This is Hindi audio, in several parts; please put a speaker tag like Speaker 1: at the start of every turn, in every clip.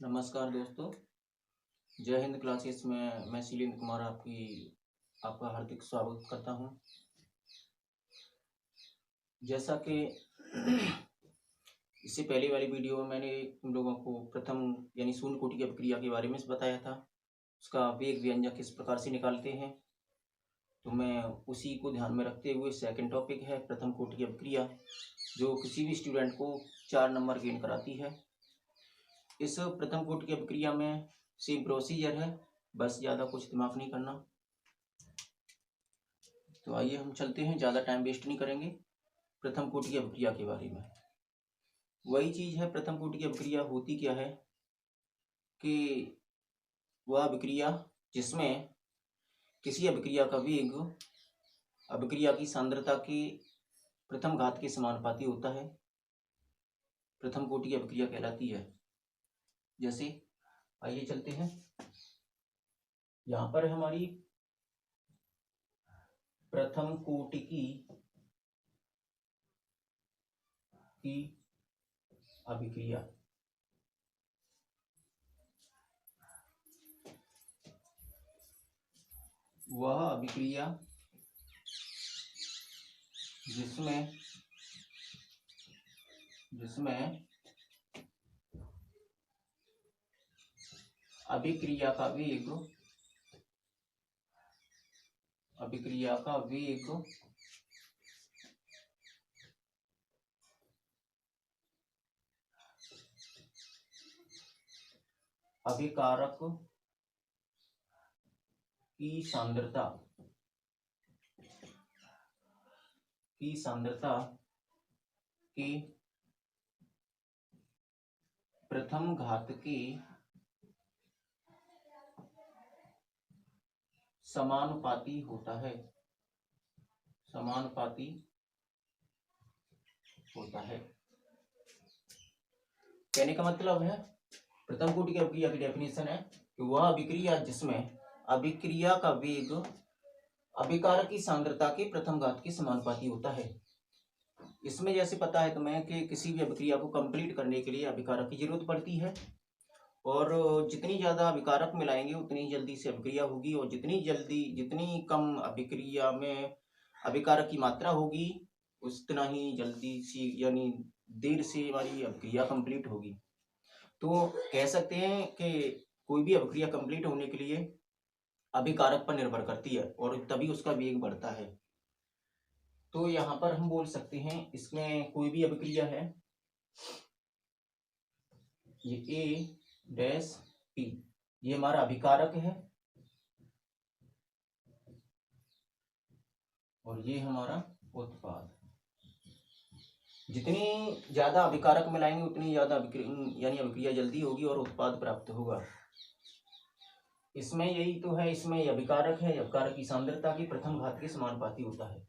Speaker 1: नमस्कार दोस्तों। जय हिंद क्लासेस में मैं शीलेंद्र कुमार आपका हार्दिक स्वागत करता हूं। जैसा कि इससे पहले वाली वीडियो में मैंने तुम लोगों को प्रथम यानी शून्य कोटि की अपक्रिया के बारे में बताया था, उसका वेग व्यंजक किस प्रकार से निकालते हैं। तो मैं उसी को ध्यान में रखते हुए सेकंड टॉपिक है प्रथम कोटि की अपक्रिया, जो किसी भी स्टूडेंट को 4 नंबर गेन कराती है। इस प्रथम कोटि की अपक्रिया में सेम प्रोसीजर है, बस ज़्यादा कुछ दिमाग नहीं करना। तो आइए हम चलते हैं, ज़्यादा टाइम वेस्ट नहीं करेंगे। प्रथम कोटि की अपक्रिया के बारे में वही चीज़ है। प्रथम कोटि की अपक्रिया होती क्या है कि वह अभिक्रिया जिसमें किसी अभिक्रिया का वेग अभिक्रिया की सांद्रता के प्रथम घात के समानुपाती होता है, प्रथम कोटि की अपक्रिया कहलाती है। जैसे आइए चलते हैं, यहाँ पर हमारी प्रथम कोटि की अभिक्रिया। वह अभिक्रिया जिसमें अभिक्रिया का वेग अभिकारक की सांद्रता के प्रथम घात के समानुपाती होता है। कहने का मतलब है, प्रथम कोटि की अपक्रिया की डेफिनेशन है कि वह अभिक्रिया जिसमें अभिक्रिया का वेग अभिकारक की सांद्रता के प्रथम घात के समानुपाती होता है। इसमें जैसे पता है तुम्हें कि किसी भी अभिक्रिया को कंप्लीट करने के लिए अभिकारक की जरूरत पड़ती है, और जितनी ज़्यादा अभिकारक मिलाएंगे उतनी जल्दी से अभिक्रिया होगी, और जितनी कम अभिक्रिया में अभिकारक की मात्रा होगी उतना ही जल्दी सी यानी देर से हमारी अभिक्रिया कंप्लीट होगी। तो कह सकते हैं कि कोई भी अभिक्रिया कंप्लीट होने के लिए अभिकारक पर निर्भर करती है और तभी उसका वेग बढ़ता है। तो यहाँ पर हम बोल सकते हैं, इसमें कोई भी अभिक्रिया है, ये ए डैश पी, ये हमारा अभिकारक है और ये हमारा उत्पाद। जितनी ज्यादा अभिकारक मिलाएंगे उतनी ज्यादा अभिक्रिया जल्दी होगी और उत्पाद प्राप्त होगा। इसमें यही तो है, इसमें अभिकारक है, अभिकारक की सांद्रता की प्रथम घात के समानुपाती होता है।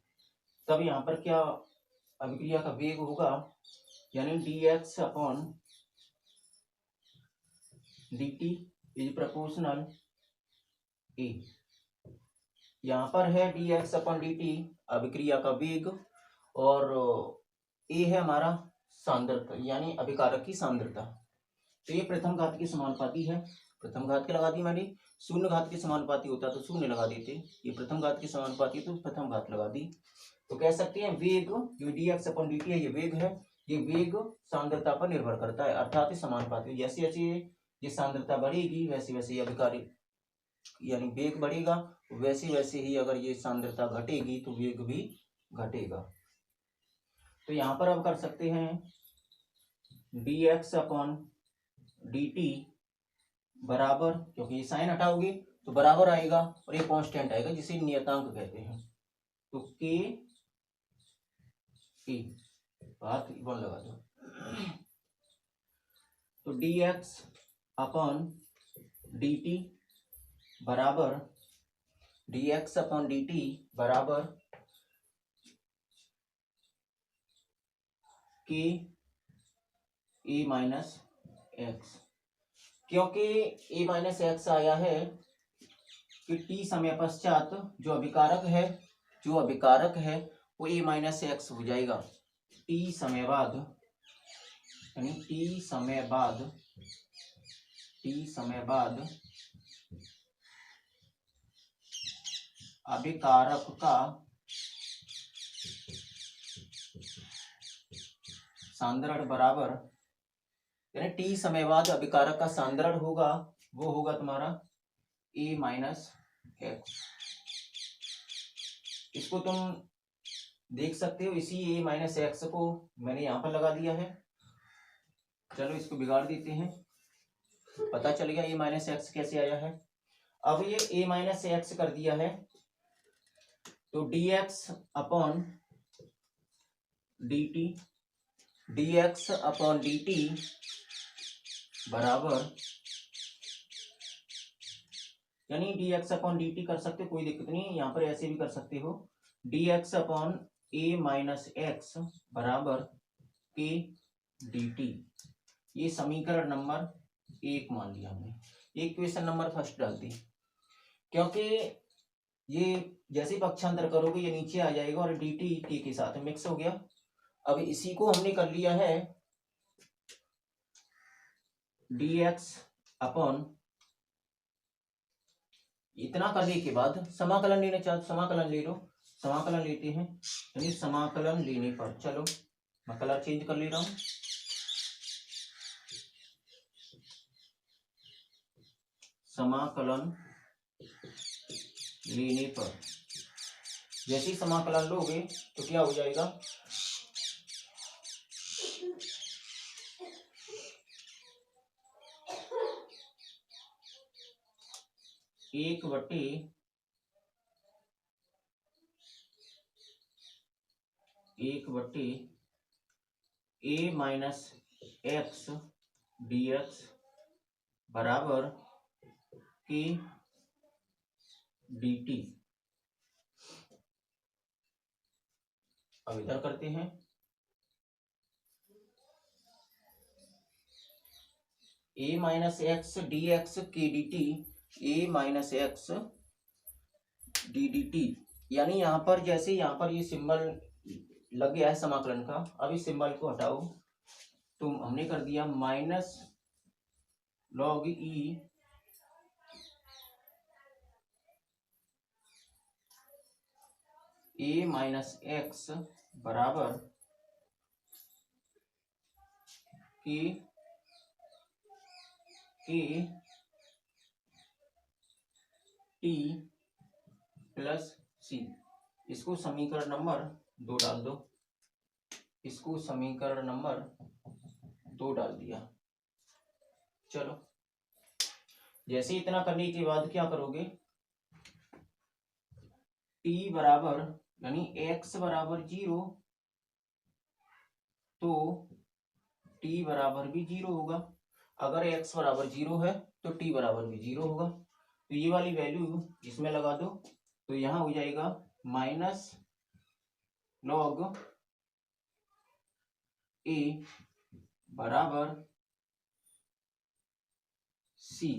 Speaker 1: तब यहाँ पर क्या अभिक्रिया का वेग होगा, यानी dx upon dt is proportional a। यहाँ पर है dx अपॉन dt अभिक्रिया का वेग, और a है हमारा सांद्रता यानी अभिकारक की सांद्रता। तो ये प्रथम घात के समानुपाती है। प्रथम घात के लगा दी मैंने, शून्य घात के समानुपाती होता तो शून्य लगा देते, ये प्रथम घात के समानुपाती तो प्रथम घात लगा दी। तो कह सकते हैं वेग जो dx अपॉन dt है, ये वेग है, ये वेग सांद्रता पर निर्भर करता है, अर्थात समानुपाती। जैसे जैसे ये सांद्रता बढ़ेगी वैसे वैसे ये अभिकारक यानी वेग बढ़ेगा, वैसे वैसे ही अगर ये सांद्रता घटेगी तो वेग भी घटेगा। तो यहाँ पर अब कर सकते हैं dx अपॉन dt बराबर, क्योंकि ये साइन हटाओगे तो बराबर आएगा और ये कांस्टेंट आएगा जिसे नियतांक कहते हैं। तो k बात वन लगा दो। तो dx अपॉन dt बराबर k a माइनस एक्स। क्योंकि a माइनस एक्स आया है कि t समय पश्चात जो अभिकारक है वो a माइनस एक्स हो जाएगा। t समय बाद यानी t समय बाद टी समय बाद अभिकारक का सांद्रण बराबर, यानी टी समय बाद अभिकारक का सांद्रण होगा, वो होगा तुम्हारा ए माइनस एक्स। इसको तुम देख सकते हो, इसी ए माइनस एक्स को मैंने यहां पर लगा दिया है। चलो इसको बिगाड़ देते हैं, पता चल गया ए माइनस एक्स कैसे आया है। अब ये ए माइनस एक्स कर दिया है, तो dx upon dt, dx upon dt बराबर, यानी dx अपॉन dt कर सकते हो, कोई दिक्कत नहीं है, यहाँ पर ऐसे भी कर सकते हो। dx upon a minus x बराबर k dt, ये समीकरण नंबर 1 मान लिया हमने। इक्वेशन नंबर फर्स्ट डाल दी, क्योंकि ये जैसे पक्षांतर करोगे ये नीचे आ जाएगा और dt k के साथ मिक्स हो गया। अब इसी को हमने कर लिया है dx अपॉन, इतना करने के बाद समाकलन लेना चाहते, समाकलन ले लो, समाकलन लेते हैं, यानी समाकलन लेने पर, चलो मैं कलर चेंज कर ले रहा हूं, समाकलन लेने पर जैसे ही समाकलन लोगे तो क्या हो जाएगा, एक बट्टे ए माइनस एक्स dx बराबर k dt। अब इधर करते हैं, a minus X D X के D T, A minus X D D T, यानी यहाँ पर जैसे यहाँ पर ये सिंबल लग गया है समाकलन का, अब इस सिंबल को हटाओ, तो हमने कर दिया माइनस लॉग ई ए माइनस एक्स बराबर के टी प्लस सी। इसको समीकरण नंबर 2 डाल दो, इसको समीकरण नंबर 2 डाल दिया। चलो जैसे इतना करने के बाद क्या करोगे, t बराबर यानी x बराबर 0, तो t बराबर भी 0 होगा। अगर x बराबर 0 है तो t बराबर भी 0 होगा, तो ये वाली वैल्यू इसमें लगा दो, तो यहां हो जाएगा माइनस लॉग a बराबर c,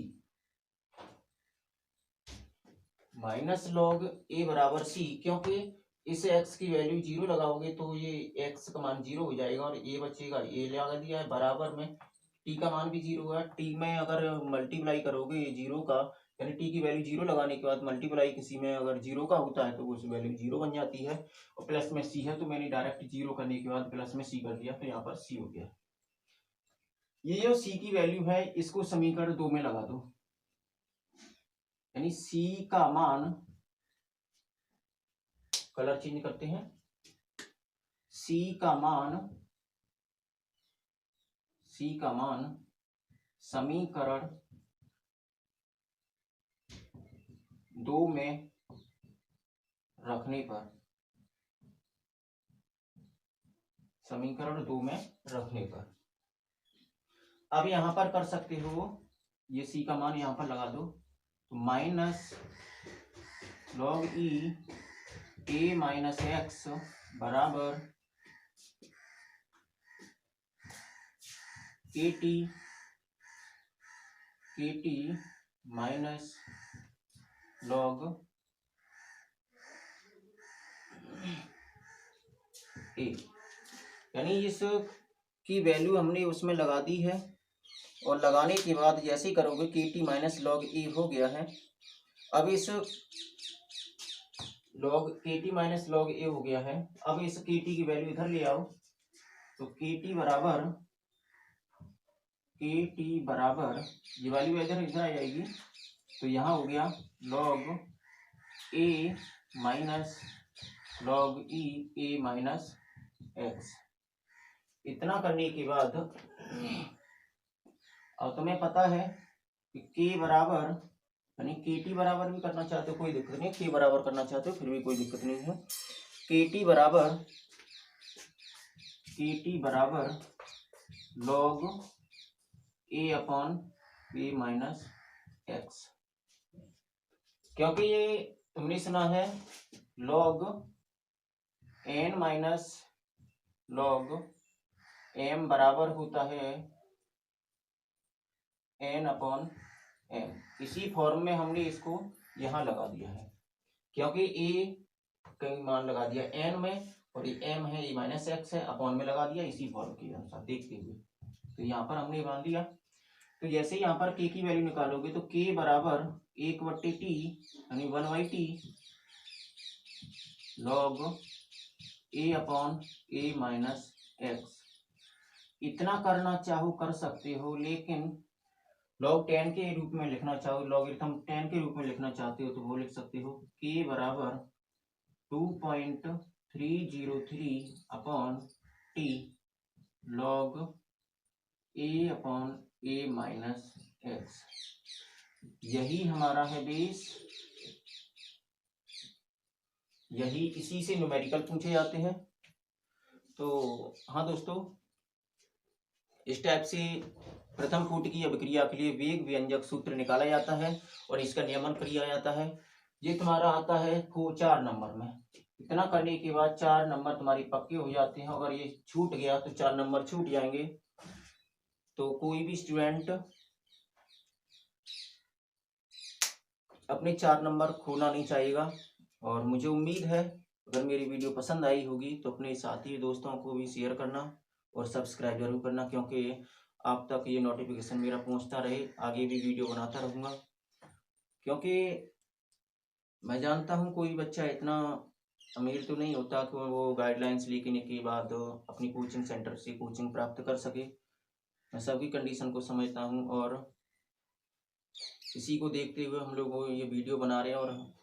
Speaker 1: माइनस लॉग a बराबर c, क्योंकि इस x की वैल्यू 0 लगाओगे तो ये x का मान 0 हो जाएगा और a बचेगा, a लगा दिया है, बराबर में t का मान भी 0 है। t में अगर मल्टीप्लाई करोगे ये 0 का, यानी t की वैल्यू 0 लगाने के बाद मल्टीप्लाई किसी में अगर 0 का होता है तो वो वैल्यू 0 बन जाती है, और प्लस में c है तो मैंने डायरेक्ट 0 करने के बाद प्लस में c कर दिया, तो यहाँ पर c हो गया। ये जो c की वैल्यू है इसको समीकरण 2 में लगा दो, यानी c का मान, कलर चेंज करते हैं, c का मान समीकरण 2 में रखने पर, समीकरण 2 में रखने पर, अब यहां पर कर सकते हो, ये c का मान यहां पर लगा दो, तो माइनस लॉग ई ए माइनस एक्स बराबर के टी माइनस लॉग ए, यानी इस की वैल्यू हमने उसमें लगा दी है, और लगाने के बाद जैसे ही करोगे के टी माइनस लॉग ए हो गया है। अब इस लॉग के टी माइनस लॉग ए हो गया है। अब इस के टी की वैल्यू इधर ले आओ, तो के टी बराबर ये वाली इधर इधर आ जाएगी, तो यहाँ हो गया लॉग ए माइनस लॉग ई ए माइनस एक्स। इतना करने के बाद अब तुम्हें पता है कि के बराबर यानी के टी बराबर भी करना चाहते हो कोई दिक्कत नहीं, के बराबर करना चाहते हो फिर भी कोई दिक्कत नहीं है। के टी बराबर log A upon A minus x, क्योंकि ये तुमने सुना है log N minus log M बराबर होता है एन अपॉन एम। इसी फॉर्म में हमने इसको यहाँ लगा दिया है, क्योंकि ए कहीं मान लगा दिया एन में और ये एम है ए माइनस एक्स है, अपॉन में लगा दिया इसी फॉर्म के अनुसार देखते हुए। तो यहाँ पर हमने मान दिया। तो जैसे यहाँ पर के की वैल्यू निकालोगे तो के बराबर 1/t यानी 1/t log A upon A minus x. इतना करना चाहो कर सकते हो, लेकिन लॉग 10 के रूप में लिखना चाहो, लॉगरिथम 10 के रूप में लिखना चाहते हो तो वो लिख सकते हो के बराबर 2.303 upon T log A upon A minus x. यही हमारा है बेस, यही इसी से न्यूमेरिकल पूछे जाते हैं। तो हाँ दोस्तों, इस टाइप से प्रथम कोटि की अभिक्रिया के लिए वेग व्यंजक सूत्र निकाला जाता है और इसका नियमन किया जाता है। ये तुम्हारा आता है 4 नंबर में। इतना करने के बाद 4 नंबर तुम्हारी पक्के हो जाते हैं। अगर ये छूट गया तो 4 नंबर छूट जाएंगे। तो कोई भी स्टूडेंट अपने 4 नंबर खोना नहीं चाहेगा। और मुझे उम्मीद है अगर मेरी वीडियो पसंद आई होगी तो अपने साथी दोस्तों को भी शेयर करना और सब्सक्राइब जरूर करना, क्योंकि आप तक ये नोटिफिकेशन मेरा पहुंचता रहे। आगे भी वीडियो बनाता रहूँगा, क्योंकि मैं जानता हूँ कोई बच्चा इतना अमीर तो नहीं होता कि वो गाइडलाइंस लिखने के बाद अपनी कोचिंग सेंटर से कोचिंग प्राप्त कर सके। मैं सबकी कंडीशन को समझता हूँ और इसी को देखते हुए हम लोग ये वीडियो बना रहे हैं और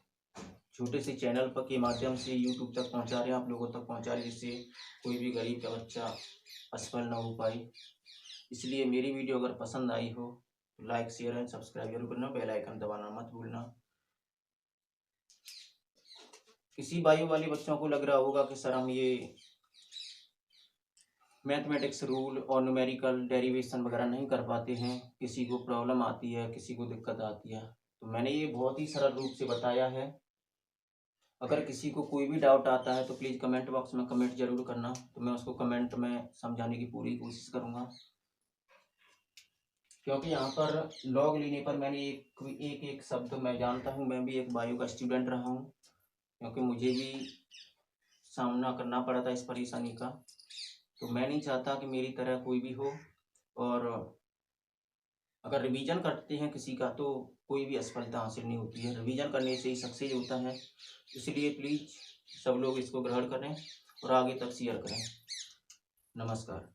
Speaker 1: छोटे से चैनल पर के माध्यम से यूट्यूब तक पहुंचा रहे हैं, आप लोगों तक पहुंचा रहे हैं, जिससे कोई भी गरीब का बच्चा असफल ना हो पाए। इसलिए मेरी वीडियो अगर पसंद आई हो तो लाइक शेयर एंड सब्सक्राइब जरूर करना, बेल आइकन दबाना मत भूलना। किसी बायो वाले बच्चों को लग रहा होगा कि सर हम ये मैथमेटिक्स रूल और न्यूमेरिकल डेरिवेशन वगैरह नहीं कर पाते हैं, किसी को प्रॉब्लम आती है, किसी को दिक्कत आती है, तो मैंने ये बहुत ही सरल रूप से बताया है। अगर किसी को कोई भी डाउट आता है तो प्लीज़ कमेंट बॉक्स में कमेंट जरूर करना, तो मैं उसको कमेंट में समझाने की पूरी कोशिश करूँगा। क्योंकि यहाँ पर लॉग लेने पर मैंने एक शब्द मैं जानता हूँ, मैं भी एक बायो का स्टूडेंट रहा हूँ, क्योंकि मुझे भी सामना करना पड़ा था इस परेशानी का। तो मैं नहीं चाहता कि मेरी तरह कोई भी हो। और अगर रिवीजन करते हैं किसी का तो कोई भी असफलता हासिल नहीं होती है, रिवीजन करने से ही सक्सेस होता है। इसलिए प्लीज़ सब लोग इसको ग्रहण करें और आगे तक शेयर करें। नमस्कार।